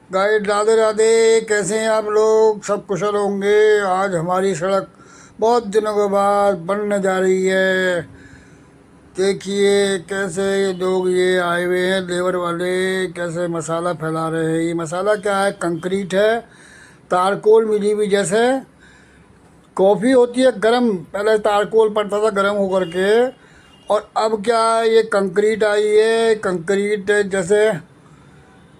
Guide Radhe Radhe. कैसे हैं आप लोग? सब कुशल होंगे। आज हमारी सड़क बहुत दिनों के बाद बनने जा रही है। देखिए कैसे ये लोग ये आए हुए हैं लेबर वाले, कैसे मसाला फैला रहे हैं। ये मसाला क्या है? कंक्रीट है, तारकोल मिली हुई। जैसे कॉफ़ी होती है गरम, पहले तारकोल पड़ता था गरम होकर के, और अब क्या है, ये कंक्रीट आई है। कंक्रीट जैसे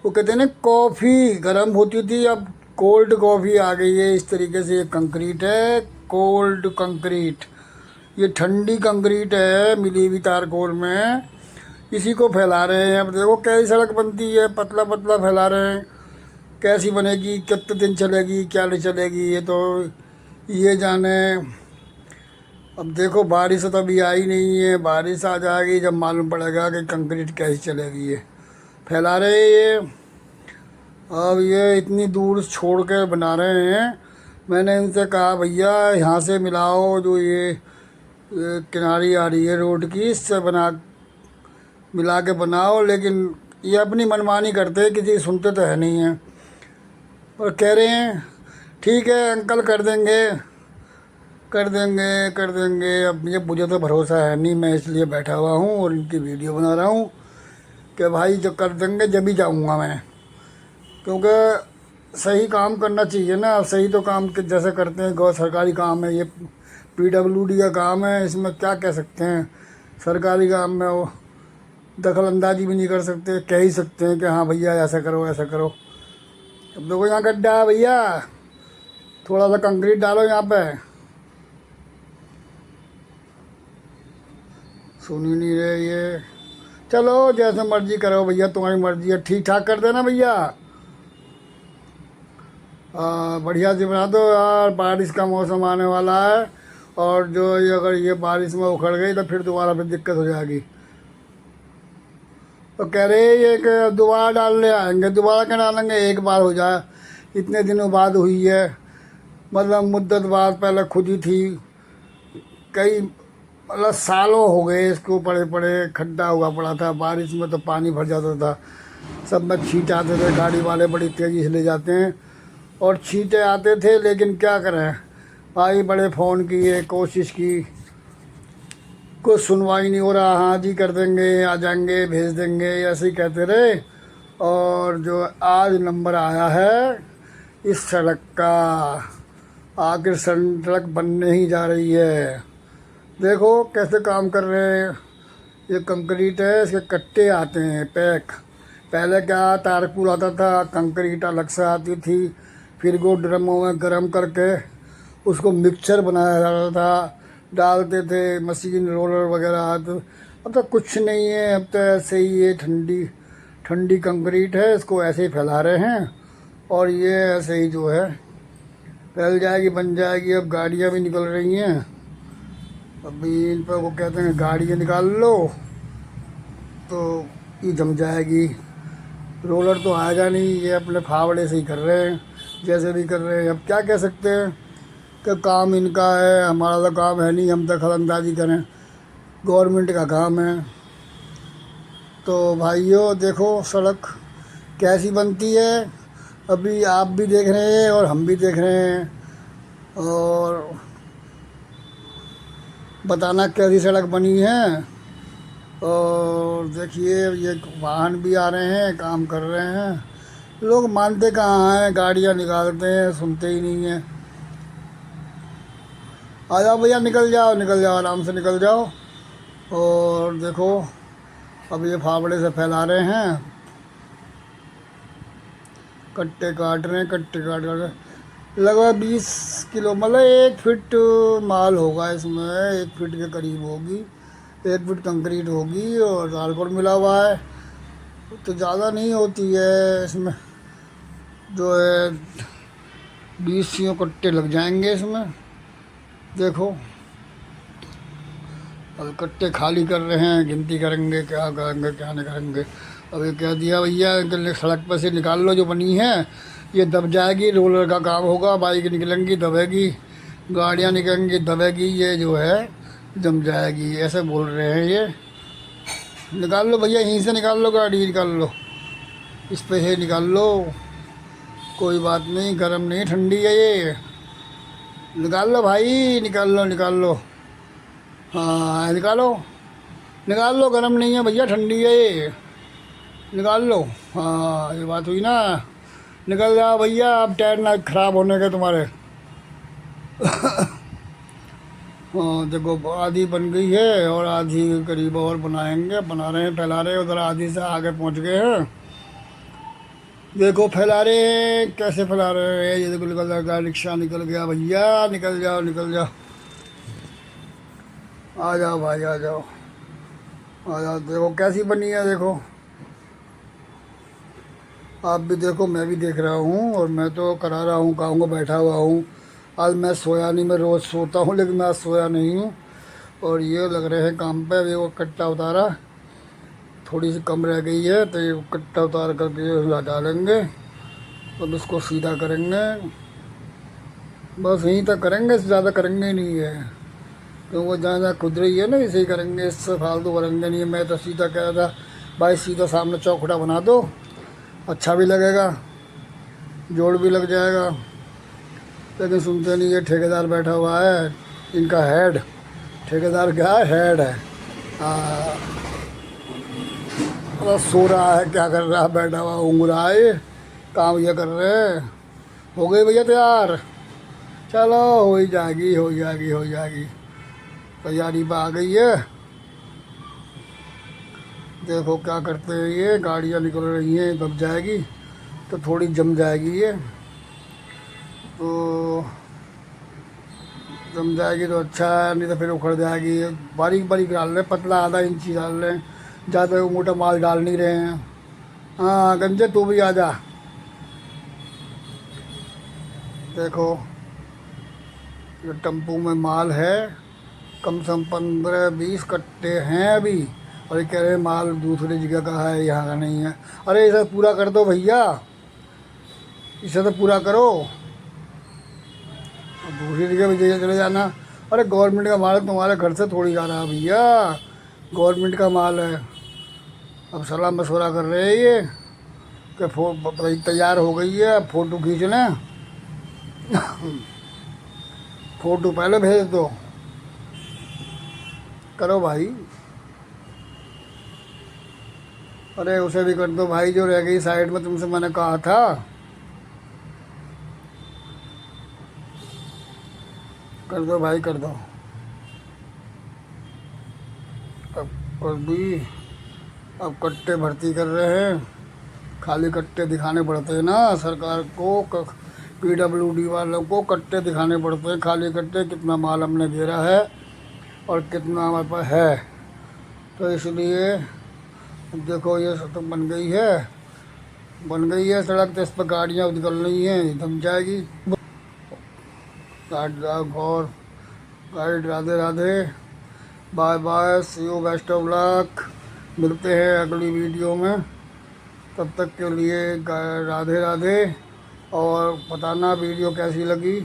वो कहते हैं ना, कॉफ़ी गर्म होती थी, अब कोल्ड कॉफ़ी आ गई है। इस तरीके से ये कंक्रीट है, कोल्ड कंक्रीट। ये ठंडी कंक्रीट है मिली हुई तारकोल में। इसी को फैला रहे हैं। अब देखो कैसी सड़क बनती है, पतला पतला फैला रहे हैं। कैसी बनेगी, कितने दिन चलेगी, क्या नहीं चलेगी, ये तो ये जाने। अब देखो बारिश तो अभी आई नहीं है, बारिश आ जाएगी जब मालूम पड़ेगा कि कंक्रीट कैसी चलेगी। ये फैला रहे हैं ये। अब ये इतनी दूर छोड़ के बना रहे हैं। मैंने इनसे कहा भैया यहाँ से मिलाओ, जो ये किनारी आ रही है रोड की, इससे बना मिला के बनाओ। लेकिन ये अपनी मनमानी करते हैं, किसी की सुनते तो है नहीं है। और कह रहे हैं ठीक है अंकल, कर देंगे कर देंगे कर देंगे। अब ये मुझे तो भरोसा है नहीं, मैं इसलिए बैठा हुआ हूँ और इनकी वीडियो बना रहा हूँ कि भाई जो कर देंगे जब ही जाऊँगा मैं। क्योंकि सही काम करना चाहिए ना। सही तो काम जैसे करते हैं, गौ सरकारी काम है ये, पीडब्ल्यूडी का काम है। इसमें क्या कह सकते हैं, सरकारी काम में वो दखल अंदाजी भी नहीं कर सकते। कह ही सकते हैं कि हाँ भैया ऐसा करो ऐसा करो। अब देखो यहाँ गड्ढा है भैया, थोड़ा सा कंक्रीट डालो यहाँ पे। सुन ही नहीं रहे ये। चलो जैसे मर्जी करो भैया, तुम्हारी मर्जी है। ठीक ठाक कर देना भैया। बढ़िया से बना दो यार, बारिश का मौसम आने वाला है। और जो ये अगर ये बारिश में उखड़ गई तो फिर दोबारा फिर दिक्कत हो जाएगी। तो कह रहे हैं ये कि दोबारा डालने आएंगे। दोबारा क्या डालेंगे, एक बार हो जाए। इतने दिनों बाद हुई है, मतलब मुद्दत बाद पहले खुद ही थी। कई मतलब सालों हो गए इसको पड़े पड़े, खड्डा हुआ पड़ा था। बारिश में तो पानी भर जाता था, सब में छींट आते थे। गाड़ी वाले बड़ी तेज़ी से ले जाते हैं और छींटे आते थे। लेकिन क्या करें भाई, बड़े फ़ोन किए, कोशिश की, कुछ सुनवाई नहीं हो रहा। हाँ जी कर देंगे, आ जाएंगे, भेज देंगे, ऐसे ही कहते रहे। और जो आज नंबर आया है इस सड़क का, आखिर सड़क बनने ही जा रही है। देखो कैसे काम कर रहे हैं। ये कंक्रीट है, इसके कट्टे आते हैं पैक। पहले क्या तारकुल आता था, कंक्रीट अलग से आती थी। फिर वो ड्रमों में गर्म करके उसको मिक्सचर बनाया जाता था, डालते थे। मशीन रोलर वगैरह आते। अब तो कुछ नहीं है, अब तो ऐसे ही ये ठंडी ठंडी कंक्रीट है, इसको ऐसे ही फैला रहे हैं। और ये ऐसे ही जो है फैल जाएगी, बन जाएगी। अब गाड़ियाँ भी निकल रही हैं। अभी इन पर वो कहते हैं गाड़ियाँ निकाल लो तो ये जम जाएगी। रोलर तो आएगा नहीं, ये अपने फावड़े से ही कर रहे हैं, जैसे भी कर रहे हैं। अब क्या कह सकते हैं कि काम इनका है, हमारा तो काम है नहीं, हम दखल अंदाजी करें। गवर्नमेंट का काम है। तो भाइयों देखो सड़क कैसी बनती है। अभी आप भी देख रहे हैं और हम भी देख रहे हैं। और बताना कैसी सड़क बनी है। और देखिए ये वाहन भी आ रहे हैं, काम कर रहे हैं। लोग मानते कहाँ हैं, गाड़ियाँ निकालते हैं, सुनते ही नहीं हैं। आ जाओ भैया, निकल जाओ निकल जाओ, आराम से निकल जाओ। और देखो अब ये फावड़े से फैला रहे हैं, कट्टे काट रहे हैं, कट्टे काट काट लगभग 20 किलो, मतलब 1 फीट माल होगा इसमें। 1 फीट के करीब होगी, 1 फीट कंक्रीट होगी। और तारकोल मिला हुआ है तो ज़्यादा नहीं होती है इसमें। जो है 20 कट्टे लग जाएंगे इसमें। देखो अब कट्टे खाली कर रहे हैं, गिनती करेंगे क्या करेंगे क्या नहीं करेंगे। अब ये कह दिया भैया कि सड़क पर से निकाल लो, जो बनी है ये दब जाएगी। रोलर का काम होगा, बाइक निकलेंगी दबेगी, गाड़ियाँ निकलेंगी दबेगी, ये जो है जम जाएगी। ऐसे बोल रहे हैं ये। निकाल लो भैया, यहीं से निकाल लो, गाड़ी निकाल लो, इस पे से निकाल लो। कोई बात नहीं, गर्म नहीं ठंडी है ये। निकाल लो भाई, निकाल लो निकाल लो। हाँ निकालो, निकाल लो, गर्म नहीं है भैया, ठंडी है ये, निकाल लो। हाँ ये बात हुई ना, निकल जाओ भैया, अब टायर ना खराब होने के तुम्हारे। हाँ देखो, आधी बन गई है और आधी करीब और बनाएंगे, बना रहे हैं, फैला रहे हैं, उधर आधी से आगे पहुंच गए हैं। देखो फैला रहे हैं, कैसे फैला रहे हैं, ये देखो निकल जाएगा, रिक्शा निकल गया भैया, निकल जाओ निकल जाओ। आ जाओ भाई आ जाओ, आ जाओ। देखो कैसी बनी है, देखो आप भी देखो, मैं भी देख रहा हूँ, और मैं तो करा रहा हूँ, गाँव में बैठा हुआ हूँ। आज मैं सोया नहीं, मैं रोज़ सोता हूँ लेकिन मैं आज सोया नहीं हूँ। और ये लग रहे हैं काम पे। अभी वो कट्टा उतारा, थोड़ी सी कम रह गई है, तो ये कट्टा उतार करके डालेंगे, अब इसको सीधा करेंगे। बस यहीं तक करेंगे, इससे ज़्यादा करेंगे ही नहीं है, तो वो जहाँ जहाँ खुद रही है ना, इसे ही करेंगे, इससे फालतू करेंगे नहीं। मैं तो सीधा कह रहा था भाई, सीधा सामने चौखटा बना दो, अच्छा भी लगेगा, जोड़ भी लग जाएगा, लेकिन सुनते नहीं। ये ठेकेदार बैठा हुआ है, इनका हेड। ठेकेदार क्या है, हेड है। बस सो रहा है, क्या कर रहा है, बैठा हुआ ऊँघ रहा है, ये काम ये कर रहे हैं। हो गई भैया तैयार, चलो हो ही जाएगी, हो जाएगी, हो जाएगी, तैयारी पर आ गई है। देखो क्या करते हैं, ये गाड़ियाँ निकल रही हैं, दब जाएगी तो थोड़ी जम जाएगी ये, तो जम जाएगी तो अच्छा है, नहीं तो फिर उखड़ जाएगी। बारीक बारीक डाल रहे, पतला आधा इंची डाल रहे हैं, ज़्यादा मोटा माल डाल नहीं रहे हैं। हाँ गंजे तू भी आ जा। देखो ये टम्पू में माल है, कम से कम 15-20 कट्टे हैं अभी, और ये कह रहे हैं माल दूसरी जगह का है, यहाँ का नहीं है। अरे इसे पूरा कर दो भैया, इसे तो पूरा करो, दूसरी जगह भी चले जाना। अरे गवर्नमेंट का माल है, तुम्हारे घर से थोड़ी जा रहा है भैया, गवर्नमेंट का माल है। अब सलाह मशवरा कर रहे हैं ये कि तैयार हो गई है, अब फ़ोटो खींच लें। फ़ोटो पहले भेज दो, करो भाई। अरे उसे भी कर दो भाई, जो रह गई साइड में, तुमसे मैंने कहा था। कर दो भाई कर दो। अब कट्टे भर्ती कर रहे हैं, खाली कट्टे दिखाने पड़ते हैं ना सरकार को, PWD वालों को कट्टे दिखाने पड़ते हैं, खाली कट्टे, कितना माल हमने घेरा है और कितना हमारे पास है। तो इसलिए देखो ये तो बन गई है, बन गई है सड़क, तो इस पर गाड़ियाँ निकल रही हैं, दम जाएगी। और guide, Radhe Radhe, bye bye, see you, best of luck. मिलते हैं अगली वीडियो में, तब तक के लिए राधे राधे। और बताना वीडियो कैसी लगी,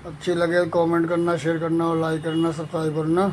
अच्छी लगे कमेंट करना, शेयर करना और लाइक करना, सब्सक्राइब करना।